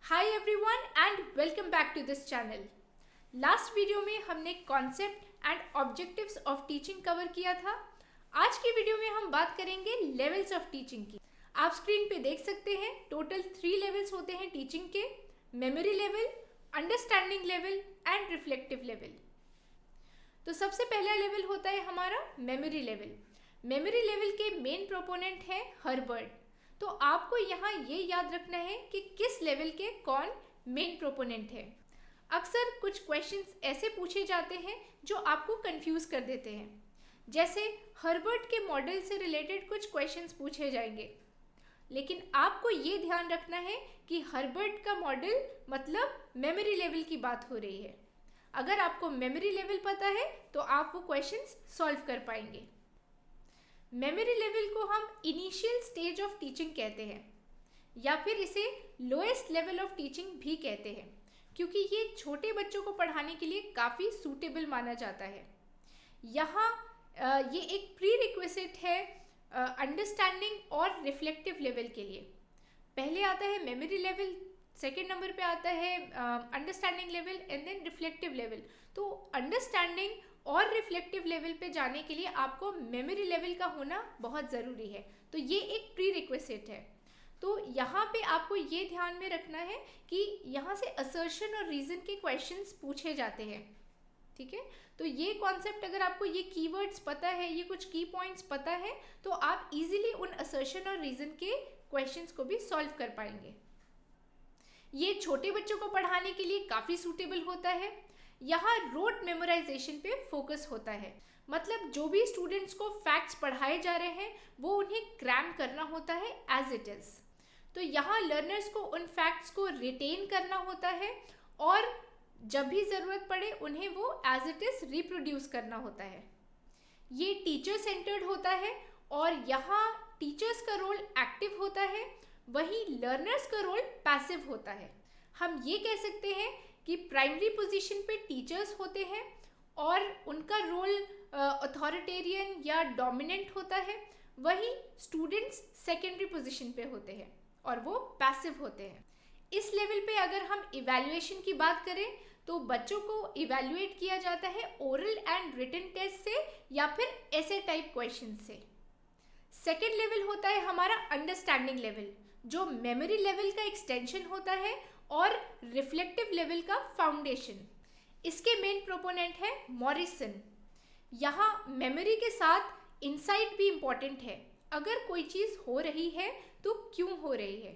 Hi everyone and welcome back to this channel. Last video में हमने concept and objectives of teaching cover किया था। आज की वीडियो में हम बात करेंगे लेवल्स ऑफ टीचिंग की। आप स्क्रीन पे देख सकते हैं टोटल 3 लेवल्स होते हैं टीचिंग के: memory level, understanding level and reflective level. तो सबसे पहला लेवल होता है हमारा मेमोरी लेवल। मेमोरी लेवल के मेन प्रोपोनेंट है हर्बर्ट। तो आपको यहाँ ये याद रखना है कि किस लेवल के कौन मेन प्रोपोनेंट है। अक्सर कुछ क्वेश्चंस ऐसे पूछे जाते हैं जो आपको कंफ्यूज कर देते हैं। जैसे हर्बर्ट के मॉडल से रिलेटेड कुछ क्वेश्चंस पूछे जाएंगे, लेकिन आपको ये ध्यान रखना है कि हर्बर्ट का मॉडल मतलब मेमोरी लेवल की बात हो रही है। अगर आपको मेमोरी लेवल पता है तो आप वो क्वेश्चंस सॉल्व कर पाएंगे। मेमोरी लेवल को हम इनिशियल स्टेज ऑफ टीचिंग कहते हैं या फिर इसे लोएस्ट लेवल ऑफ टीचिंग भी कहते हैं, क्योंकि ये छोटे बच्चों को पढ़ाने के लिए काफ़ी सूटेबल माना जाता है। यहाँ ये एक प्री रिक्विजिट है अंडरस्टैंडिंग और रिफ्लेक्टिव लेवल के लिए। पहले आता है मेमोरी लेवल, सेकेंड नंबर पे आता है understanding level and then reflective level. तो अंडरस्टैंडिंग और रिफ्लेक्टिव लेवल पे जाने के लिए आपको मेमोरी लेवल का होना बहुत ज़रूरी है। तो ये एक प्री रिक्विजिट है। तो यहाँ पे आपको ये ध्यान में रखना है कि यहाँ से असर्शन और रीज़न के क्वेश्चंस पूछे जाते हैं। ठीक है, तो ये कॉन्सेप्ट अगर आपको ये कीवर्ड्स पता है, ये कुछ की पॉइंट्स पता है, तो आप इजीली उन असर्शन और रीज़न के क्वेश्चंस को भी सॉल्व कर पाएंगे। ये छोटे बच्चों को पढ़ाने के लिए काफ़ी सूटेबल होता है। यहाँ रोट मेमोराइजेशन पे फोकस होता है, मतलब जो भी स्टूडेंट्स को फैक्ट्स पढ़ाए जा रहे हैं वो उन्हें क्रैम करना होता है एज इट इज़। तो यहाँ लर्नर्स को उन फैक्ट्स को रिटेन करना होता है और जब भी ज़रूरत पड़े उन्हें वो एज इट इज़ रिप्रोड्यूस करना होता है। ये टीचर सेंटर्ड होता है और यहाँ टीचर्स का रोल एक्टिव होता है, वहीं लर्नर्स का रोल पैसिव होता है। हम ये कह सकते हैं कि प्राइमरी पोजीशन पे टीचर्स होते हैं और उनका रोल अथॉरिटेरियन या डोमिनेंट होता है, वहीं स्टूडेंट्स सेकेंडरी पोजीशन पे होते हैं और वो पैसिव होते हैं। इस लेवल पे अगर हम इवैल्यूएशन की बात करें तो बच्चों को इवैल्यूएट किया जाता है ओरल एंड रिटन टेस्ट से या फिर ऐसे टाइप क्वेश्चन से। सेकेंड लेवल होता है हमारा अंडरस्टैंडिंग लेवल, जो मेमोरी लेवल का एक्सटेंशन होता है और रिफ्लेक्टिव लेवल का फाउंडेशन। इसके मेन प्रोपोनेंट है मॉरिसन। यहाँ मेमोरी के साथ इंसाइट भी इम्पॉर्टेंट है। अगर कोई चीज़ हो रही है तो क्यों हो रही है।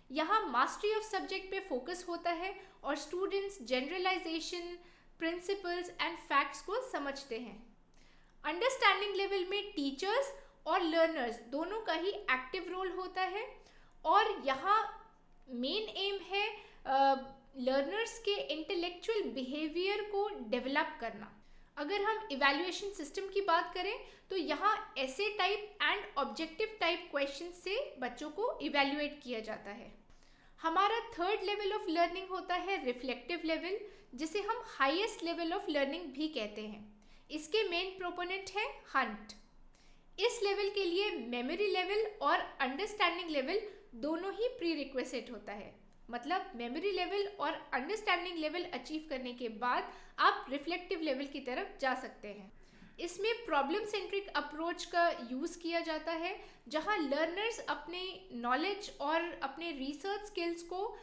यहाँ मास्टरी ऑफ सब्जेक्ट पे फोकस होता है और students generalization, principles and facts को समझते हैं। अंडरस्टैंडिंग लेवल में टीचर्स और लर्नर्स दोनों का ही एक्टिव रोल होता है और यहाँ मेन एम है लर्नर्स के इंटेलेक्चुअल बिहेवियर को डेवलप करना। अगर हम इवैल्यूएशन सिस्टम की बात करें तो यहाँ ऐसे type and objective type question से बच्चों को इवैल्यूएट किया जाता है। हमारा थर्ड लेवल ऑफ लर्निंग होता है रिफ्लेक्टिव लेवल, जिसे हम हाईएस्ट लेवल ऑफ लर्निंग भी कहते हैं। इसके मेन प्रोपोनेंट है हंट। इस लेवल के लिए मेमोरी लेवल और अंडरस्टैंडिंग लेवल दोनों ही प्री रिक्विजिट होता है, मतलब मेमोरी लेवल और अंडरस्टैंडिंग लेवल अचीव करने के बाद आप रिफ्लेक्टिव लेवल की तरफ जा सकते हैं। इसमें प्रॉब्लम सेंट्रिक अप्रोच का यूज़ किया जाता है, जहां लर्नर्स अपने नॉलेज और अपने रिसर्च स्किल्स को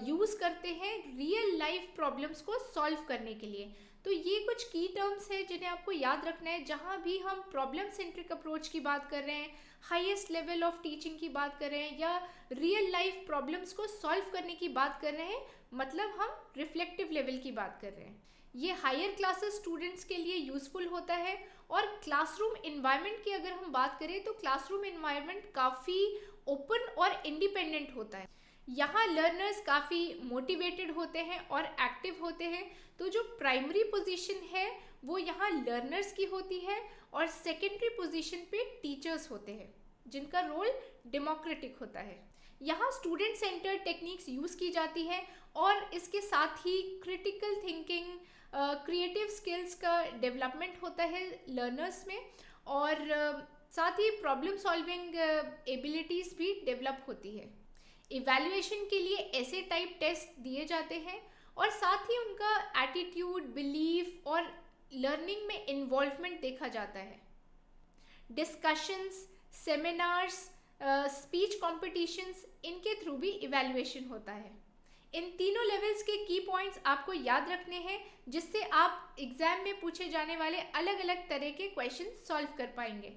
यूज़ करते हैं रियल लाइफ प्रॉब्लम्स को सॉल्व करने के लिए। तो ये कुछ की टर्म्स हैं जिन्हें आपको याद रखना है। जहाँ भी हम प्रॉब्लम सेंट्रिक अप्रोच की बात कर रहे हैं, हाईएस्ट लेवल ऑफ टीचिंग की बात कर रहे हैं या रियल लाइफ प्रॉब्लम्स को सॉल्व करने की बात कर रहे हैं, मतलब हम रिफ्लेक्टिव लेवल की बात कर रहे हैं। ये हायर क्लासेस स्टूडेंट्स के लिए यूज़फुल होता है। और क्लासरूम इन्वायरमेंट की अगर हम बात करें तो क्लासरूम इन्वायरमेंट काफ़ी ओपन और इंडिपेंडेंट होता है। यहाँ लर्नर्स काफ़ी मोटिवेटेड होते हैं और एक्टिव होते हैं। तो जो प्राइमरी पोजीशन है वो यहाँ लर्नर्स की होती है और सेकेंडरी पोजीशन पे टीचर्स होते हैं, जिनका रोल डेमोक्रेटिक होता है। यहाँ स्टूडेंट सेंटर टेक्निक्स यूज़ की जाती हैं और इसके साथ ही क्रिटिकल थिंकिंग, क्रिएटिव स्किल्स का डेवलपमेंट होता है लर्नर्स में और साथ ही प्रॉब्लम सॉल्विंग एबिलिटीज़ भी डेवलप होती है। इवैल्यूएशन के लिए ऐसे टाइप टेस्ट दिए जाते हैं और साथ ही उनका एटीट्यूड, बिलीफ और लर्निंग में इन्वॉल्वमेंट देखा जाता है। डिस्कशंस, सेमिनार्स, स्पीच कॉम्पिटिशन्स, इनके थ्रू भी इवैल्यूएशन होता है। इन तीनों लेवल्स के की पॉइंट्स आपको याद रखने हैं, जिससे आप एग्जाम में पूछे जाने वाले अलग अलग तरह के क्वेश्चन सॉल्व कर पाएंगे।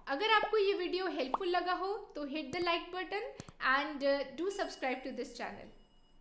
अगर आपको ये वीडियो हेल्पफुल लगा हो तो hit the like button and do subscribe to this channel.